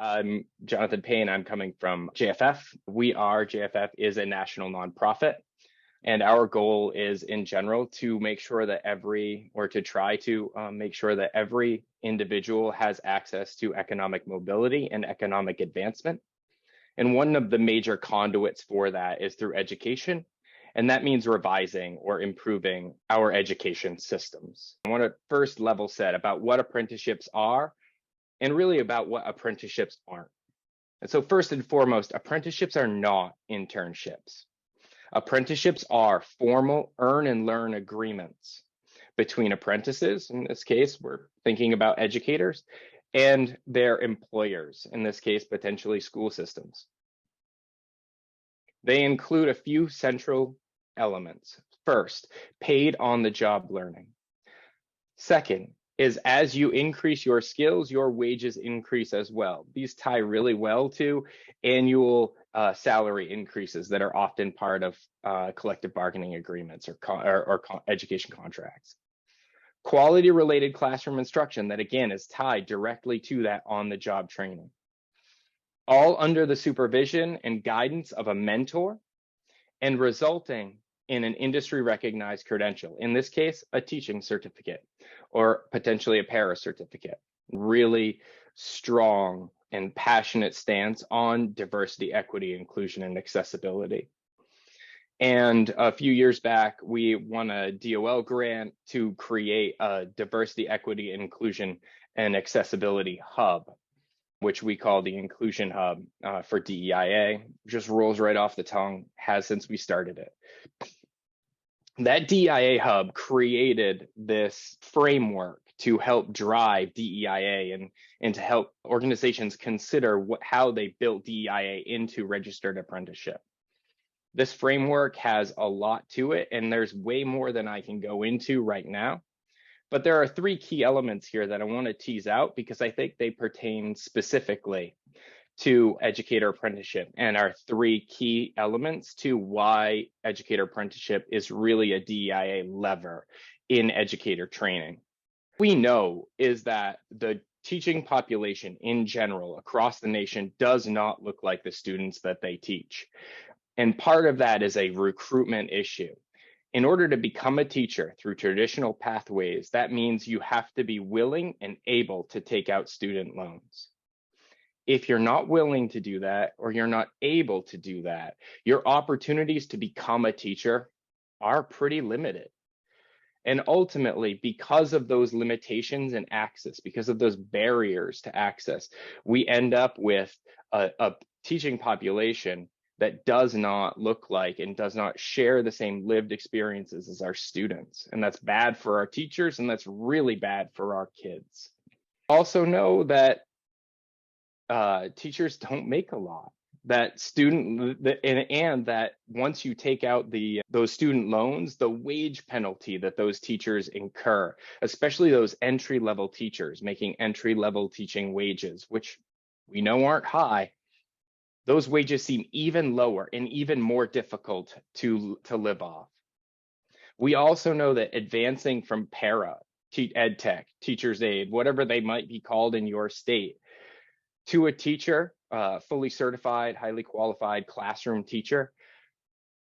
I'm Jonathan Payne. I'm coming from JFF. JFF is a national nonprofit. And our goal is in general to make sure that make sure that every individual has access to economic mobility and economic advancement. And one of the major conduits for that is through education. And that means revising or improving our education systems. I want to first level set about what apprenticeships are and really about what apprenticeships aren't. And so first and foremost, apprenticeships are not internships. Apprenticeships are formal earn and learn agreements between apprentices, in this case, we're thinking about educators, and their employers, in this case, potentially school systems. They include a few central elements. First, paid on-the-job learning. Second is as you increase your skills, your wages increase as well. These tie really well to annual salary increases that are often part of collective bargaining agreements or education contracts. Quality-related classroom instruction that, again, is tied directly to that on-the-job training. All under the supervision and guidance of a mentor and resulting in an industry-recognized credential, in this case, a teaching certificate or potentially a para certificate. Really strong and passionate stance on diversity, equity, inclusion, and accessibility. And a few years back, we won a DOL grant to create a diversity, equity, inclusion, and accessibility hub, which we call the Inclusion Hub for DEIA. Just rolls right off the tongue, has since we started it. That DEIA hub created this framework to help drive DEIA and to help organizations consider how they built DEIA into registered apprenticeship. This framework has a lot to it, and there's way more than I can go into right now. But there are three key elements here that I want to tease out because I think they pertain specifically to educator apprenticeship and are three key elements to why educator apprenticeship is really a DEIA lever in educator training. We know is that the teaching population in general across the nation does not look like the students that they teach. And part of that is a recruitment issue. In order to become a teacher through traditional pathways, that means you have to be willing and able to take out student loans. If you're not willing to do that, or you're not able to do that, your opportunities to become a teacher are pretty limited. And ultimately, because of those limitations in access, because of those barriers to access, we end up with a teaching population that does not look like and does not share the same lived experiences as our students. And that's bad for our teachers, and that's really bad for our kids. Also know that teachers don't make a lot. That once you take out those student loans, the wage penalty that those teachers incur, especially those entry-level teachers making entry-level teaching wages, which we know aren't high, those wages seem even lower and even more difficult to live off. We also know that advancing from para, ed tech, teacher's aide, whatever they might be called in your state, to a teacher, fully certified, highly qualified classroom teacher,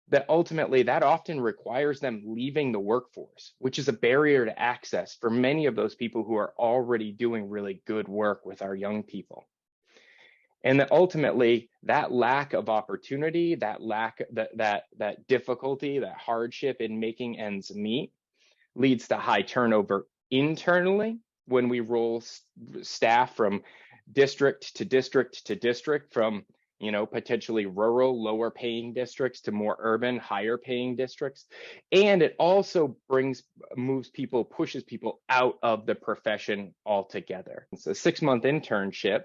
that ultimately that often requires them leaving the workforce, which is a barrier to access for many of those people who are already doing really good work with our young people. And that ultimately that lack of opportunity, that difficulty, that hardship in making ends meet leads to high turnover internally when we roll staff from district to district to district, from potentially rural, lower paying districts to more urban, higher paying districts. And it also pushes people out of the profession altogether. It's a 6-month internship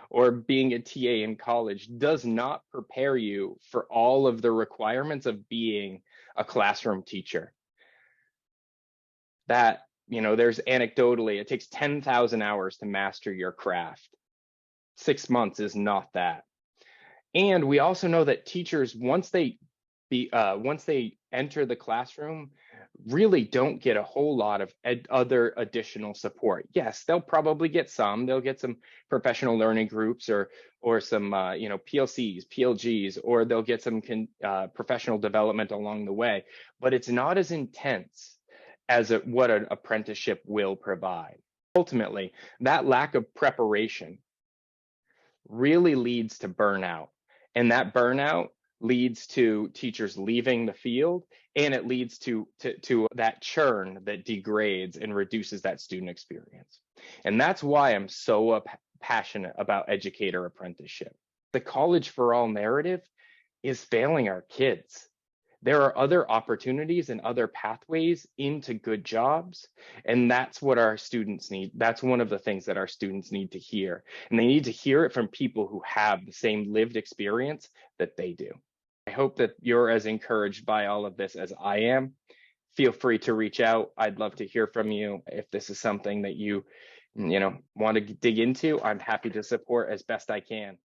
or being a TA in college does not prepare you for all of the requirements of being a classroom teacher. That, there's anecdotally, it takes 10,000 hours to master your craft. 6 months is not that. And we also know that teachers, once they once they enter the classroom, really don't get a whole lot of other additional support. Yes, they'll probably get some. They'll get some professional learning groups or some PLCs, PLGs, or they'll get some professional development along the way. But it's not as intense as what an apprenticeship will provide. Ultimately, that lack of preparation really leads to burnout, and that burnout leads to teachers leaving the field, and it leads to that churn that degrades and reduces that student experience. And that's why I'm so passionate about educator apprenticeship. The college for all narrative is failing our kids. There are other opportunities and other pathways into good jobs, and that's what our students need. That's one of the things that our students need to hear, and they need to hear it from people who have the same lived experience that they do. I hope that you're as encouraged by all of this as I am. Feel free to reach out. I'd love to hear from you. If this is something that you want to dig into, I'm happy to support as best I can.